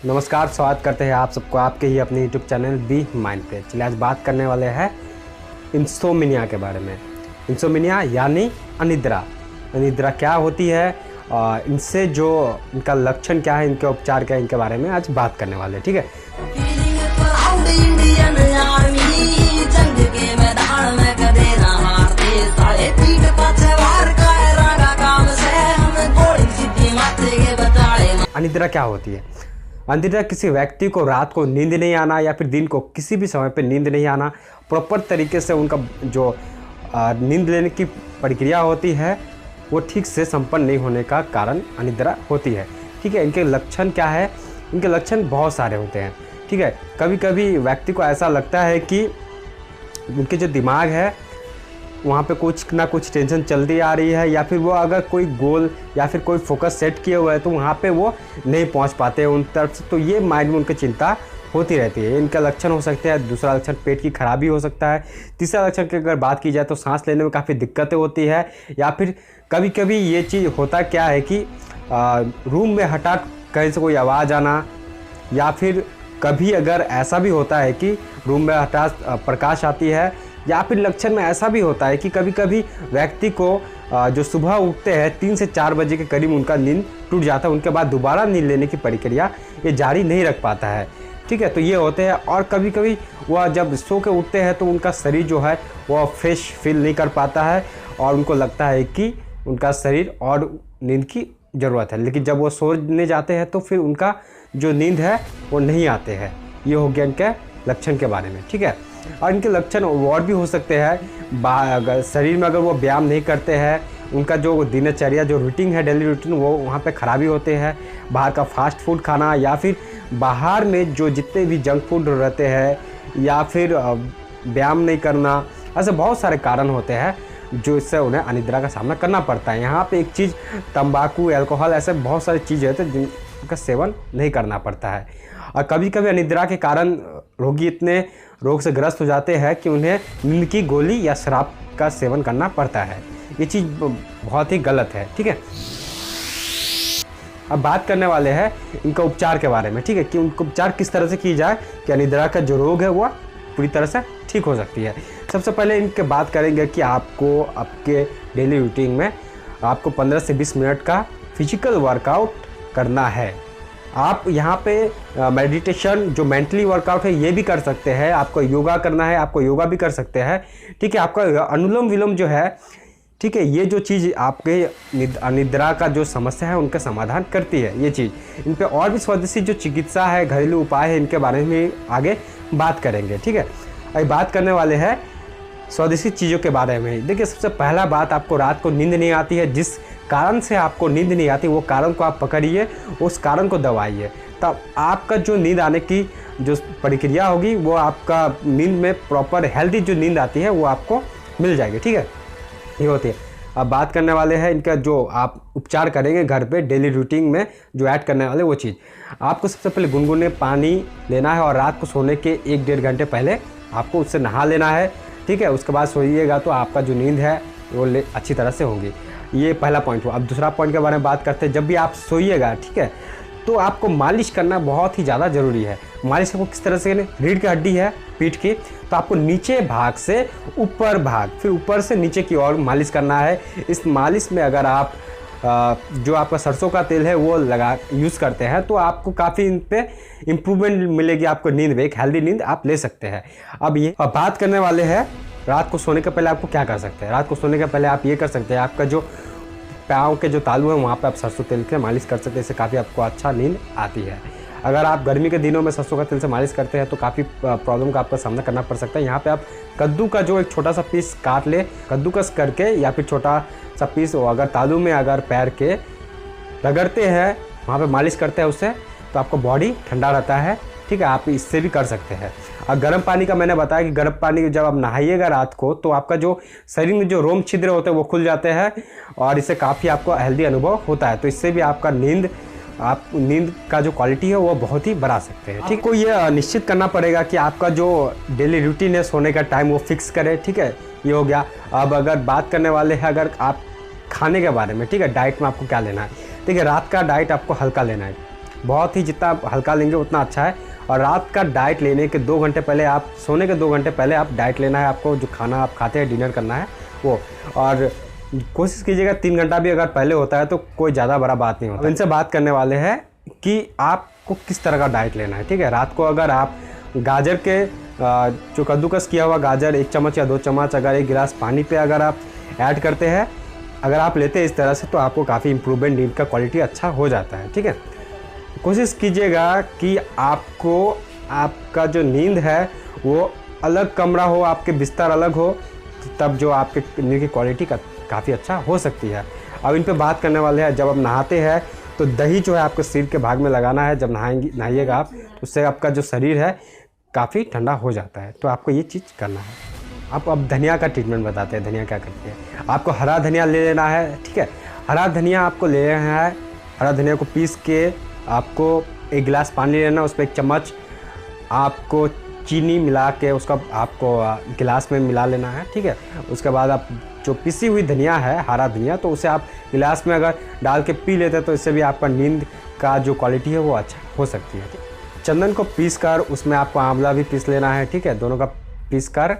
नमस्कार, स्वागत करते हैं आप सबको आपके ही अपने यूट्यूब चैनल बी माइंड पे। चलिए आज बात करने वाले हैं इंसोमिनिया के बारे में। इंसोमिनिया यानी अनिद्रा। अनिद्रा क्या होती है, इनसे जो इनका लक्षण क्या है, इनके उपचार क्या है, इनके बारे में आज बात करने वाले हैं। ठीक है, अनिद्रा क्या होती है? अनिद्रा किसी व्यक्ति को रात को नींद नहीं आना या फिर दिन को किसी भी समय पे नींद नहीं आना, प्रॉपर तरीके से उनका जो नींद लेने की प्रक्रिया होती है वो ठीक से संपन्न नहीं होने का कारण अनिद्रा होती है। ठीक है, इनके लक्षण क्या है? इनके लक्षण बहुत सारे होते हैं। ठीक है, कभी कभी व्यक्ति को ऐसा लगता है कि उनके जो दिमाग है वहाँ पे कुछ ना कुछ टेंशन चलती आ रही है, या फिर वो अगर कोई गोल या फिर कोई फोकस सेट किए हुए है तो वहाँ पे वो नहीं पहुँच पाते उन तरफ से। तो ये माइंड में उनकी चिंता होती रहती है। इनका लक्षण हो सकते हैं, दूसरा लक्षण पेट की खराबी हो सकता है। तीसरा लक्षण की अगर बात की जाए तो सांस लेने में काफ़ी दिक्कतें होती है, या फिर कभी कभी ये चीज़ होता क्या है कि रूम में हठात कहीं से कोई आवाज़ आना, या फिर कभी अगर ऐसा भी होता है कि रूम में हठात प्रकाश आती है, या फिर लक्षण में ऐसा भी होता है कि कभी कभी व्यक्ति को जो सुबह उठते हैं 3 से 4 बजे के करीब उनका नींद टूट जाता है, उनके बाद दोबारा नींद लेने की प्रक्रिया ये जारी नहीं रख पाता है। ठीक है, तो ये होते हैं। और कभी कभी वह जब सो के उठते हैं तो उनका शरीर जो है वह फ्रेश फील नहीं कर पाता है और उनको लगता है कि उनका शरीर और नींद की ज़रूरत है, लेकिन जब वो सोने जाते हैं तो फिर उनका जो नींद है वो नहीं आते हैं। ये हो गया इनके लक्षण के बारे में। ठीक है, और इनके लक्षण और भी हो सकते हैं। अगर शरीर में अगर वो व्यायाम नहीं करते हैं, उनका जो दिनचर्या जो रूटीन है, डेली रूटीन, वो वहाँ पे खराबी होते हैं। बाहर का फास्ट फूड खाना, या फिर बाहर में जो जितने भी जंक फूड रहते हैं, या फिर व्यायाम नहीं करना, ऐसे बहुत सारे कारण होते हैं जो इससे उन्हें अनिद्रा का सामना करना पड़ता है। यहाँ पे एक चीज़ तंबाकू, अल्कोहल, ऐसे बहुत सारी चीज़ें होती हैं जिनका सेवन नहीं करना पड़ता है। और कभी कभी अनिद्रा के कारण रोगी इतने रोग से ग्रस्त हो जाते हैं कि उन्हें नींद की गोली या शराब का सेवन करना पड़ता है। ये चीज़ बहुत ही गलत है। ठीक है, अब बात करने वाले हैं इनका उपचार के बारे में। ठीक है, कि उनका उपचार किस तरह से की जाए कि अनिद्रा का जो रोग है वह पूरी तरह से ठीक हो सकती है। सबसे पहले इनके बात करेंगे कि आपको आपके डेली रूटीन में आपको 15 से 20 मिनट का फिजिकल वर्कआउट करना है। आप यहाँ पे मेडिटेशन, जो मेंटली वर्कआउट है, ये भी कर सकते हैं। आपको योगा करना है, आपको योगा भी कर सकते हैं। ठीक है, आपका अनुलोम विलोम जो है, ठीक है, ये जो चीज़ आपके अनिद्रा का जो समस्या है उनका समाधान करती है। ये चीज़ इन पे और भी स्वदेशी जो चिकित्सा है, घरेलू उपाय है, इनके बारे में आगे बात करेंगे। ठीक है, अभी बात करने वाले हैं स्वदेशी चीज़ों के बारे में। देखिए, सबसे पहला बात, आपको रात को नींद नहीं आती है, जिस कारण से आपको नींद नहीं आती वो कारण को आप पकड़िए, उस कारण को दबाइए, तब आपका जो नींद आने की जो प्रक्रिया होगी वो आपका नींद में प्रॉपर हेल्दी जो नींद आती है वो आपको मिल जाएगी। ठीक है, ये होती है। अब बात करने वाले हैं इनका जो आप उपचार करेंगे घर पे डेली रूटीन में जो ऐड करने वाले वो चीज़। आपको सबसे पहले गुनगुने पानी लेना है और रात को सोने के 1-1.5 घंटे पहले आपको उससे नहा लेना है। ठीक है, उसके बाद सोइएगा तो आपका जो नींद है वो अच्छी तरह से होगी। ये पहला पॉइंट हुआ। अब दूसरा पॉइंट के बारे में बात करते हैं। जब भी आप सोइएगा, ठीक है, तो आपको मालिश करना बहुत ही ज़्यादा ज़रूरी है। मालिश आपको किस तरह से करें? रीढ़ की हड्डी है पीठ की, तो आपको नीचे भाग से ऊपर भाग, फिर ऊपर से नीचे की ओर मालिश करना है। इस मालिश में अगर आप जो आपका सरसों का तेल है वो यूज़ करते हैं तो आपको काफ़ी इन पे इम्प्रूवमेंट मिलेगी। आपको नींद में एक हेल्दी नींद आप ले सकते हैं। अब बात करने वाले हैं रात को सोने के पहले आपको क्या कर सकते हैं। रात को सोने के पहले आप ये कर सकते हैं, आपका जो पाँव के जो तालू है वहाँ पे आप सरसों तेल के मालिश कर सकते हैं। इससे काफ़ी आपको अच्छा नींद आती है। अगर आप गर्मी के दिनों में सरसों का तेल से मालिश करते हैं तो काफ़ी प्रॉब्लम का आपका सामना करना पड़ सकता है। यहाँ पे आप कद्दू का जो एक छोटा सा पीस काट ले, कद्दूकस करके, या फिर छोटा सा पीस अगर तालू में अगर पैर के रगड़ते हैं, वहाँ पे मालिश करते हैं उससे, तो आपका बॉडी ठंडा रहता है। ठीक है, आप इससे भी कर सकते हैं। और गर्म पानी का मैंने बताया कि गर्म पानी जब आप नहाइएगा रात को तो आपका जो शरीर में जो रोम छिद्र होते हैं वो खुल जाते हैं और इससे काफ़ी आपको हेल्दी अनुभव होता है। तो इससे भी आपका नींद का जो क्वालिटी है वो बहुत ही बढ़ा सकते हैं। ठीक, को ये निश्चित करना पड़ेगा कि आपका जो डेली रूटीन है सोने का टाइम वो फिक्स करें। ठीक है, ये हो गया। अब अगर बात करने वाले हैं अगर आप खाने के बारे में, ठीक है, डाइट में आपको क्या लेना है। ठीक है, रात का डाइट आपको हल्का लेना है। बहुत ही जितना आप हल्का लेंगे उतना अच्छा है। और रात का डाइट लेने के 2 घंटे पहले, आप सोने के 2 घंटे पहले आप डाइट लेना है आपको। जो खाना आप खाते हैं, डिनर करना है वो। और कोशिश कीजिएगा 3 घंटा भी अगर पहले होता है तो कोई ज़्यादा बड़ा बात नहीं होता। इनसे बात करने वाले हैं कि आपको किस तरह का डाइट लेना है, ठीक है। रात को अगर आप गाजर के जो कद्दूकस किया हुआ गाजर 1 चम्मच या 2 चम्मच अगर 1 गिलास पानी पे अगर आप ऐड करते हैं, अगर आप लेते हैं इस तरह से, तो आपको काफ़ी इम्प्रूवमेंट, नींद का क्वालिटी अच्छा हो जाता है, ठीक है। कोशिश कीजिएगा कि आपको आपका जो नींद है वो अलग कमरा हो, आपके बिस्तर अलग हो, तब जो आपके नींद की क्वालिटी का काफ़ी अच्छा हो सकती है। अब इन पे बात करने वाले हैं, जब आप नहाते हैं तो दही जो है आपको सिर के भाग में लगाना है। जब नहाइएगा आप, उससे आपका जो शरीर है काफ़ी ठंडा हो जाता है। तो आपको ये चीज़ करना है। आप अब धनिया का ट्रीटमेंट बताते हैं, धनिया क्या करती है। आपको हरा धनिया ले लेना है, ठीक है। हरा धनिया आपको ले लेना है। हरा धनिया को पीस के आपको 1 गिलास पानी लेना, उस पर 1 चम्मच आपको चीनी मिला के उसका आपको गिलास में मिला लेना है, ठीक है। उसके बाद आप जो पिसी हुई धनिया है, हरा धनिया, तो उसे आप गिलास में अगर डाल के पी लेते हैं तो इससे भी आपका नींद का जो क्वालिटी है वो अच्छा हो सकती है। चंदन को पीस कर उसमें आपको आंवला भी पीस लेना है, ठीक है। दोनों का पीस कर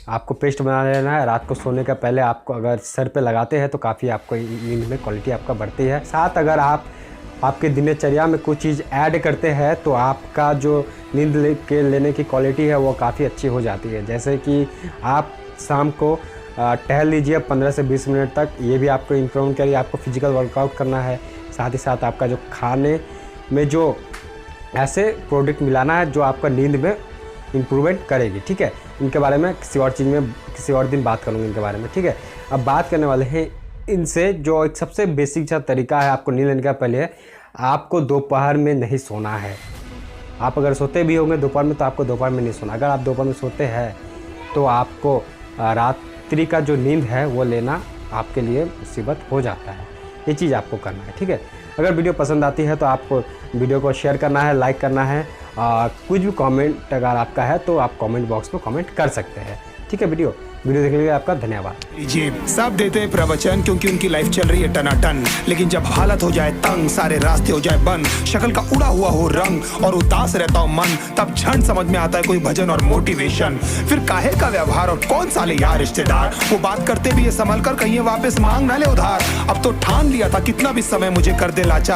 आपको पेस्ट बना लेना है। रात को सोने के पहले आपको अगर सर पे लगाते हैं तो काफ़ी आपको नींद में क्वालिटी आपका बढ़ती है। साथ अगर आप आपके दिनचर्या में कुछ चीज़ ऐड करते हैं तो आपका जो नींद लेने की क्वालिटी है वो काफ़ी अच्छी हो जाती है। जैसे कि आप शाम को टहल लीजिए 15 से 20 मिनट तक, ये भी आपको इम्प्रूव करिए। आपको फिजिकल वर्कआउट करना है, साथ ही साथ आपका जो खाने में जो ऐसे प्रोडक्ट मिलाना है जो आपका नींद में इम्प्रूवमेंट करेगी, ठीक है। इनके बारे में किसी और चीज़ में किसी और दिन बात करूँगी इनके बारे में, ठीक है। अब बात करने वाले हैं इनसे जो एक सबसे बेसिक सा तरीका है आपको नींद लेने का पहले, आपको दोपहर में नहीं सोना है। आप अगर सोते भी होंगे दोपहर में तो आपको दोपहर में नहीं सोना। अगर आप दोपहर में सोते हैं तो आपको रात्रि का जो नींद है वो लेना आपके लिए मुसीबत हो जाता है। ये चीज़ आपको करना है, ठीक है। अगर वीडियो पसंद आती है तो आपको वीडियो को शेयर करना है, लाइक करना है। कुछ भी कमेंट अगर आपका है तो आप कमेंट बॉक्स में कमेंट कर सकते हैं, ठीक है। वीडियो देखने के लिए आपका धन्यवाद। जी सब देते हैं प्रवचन क्योंकि उनकी लाइफ चल रही है टनाटन, लेकिन जब हालत हो जाए तंग, सारे रास्ते हो जाए बंद, शक्ल का उड़ा हुआ हो रंग और उदास रहता हो मन, तब क्षण समझ में आता है कोई भजन और मोटिवेशन। फिर काहे का व्यवहार और कौन साले यार रिश्तेदार, वो बात करते भी ये संभल कर कहीं वापस मांग ना ले उधार। अब तो ठान लिया था कितना भी समय मुझे कर दे लाचार।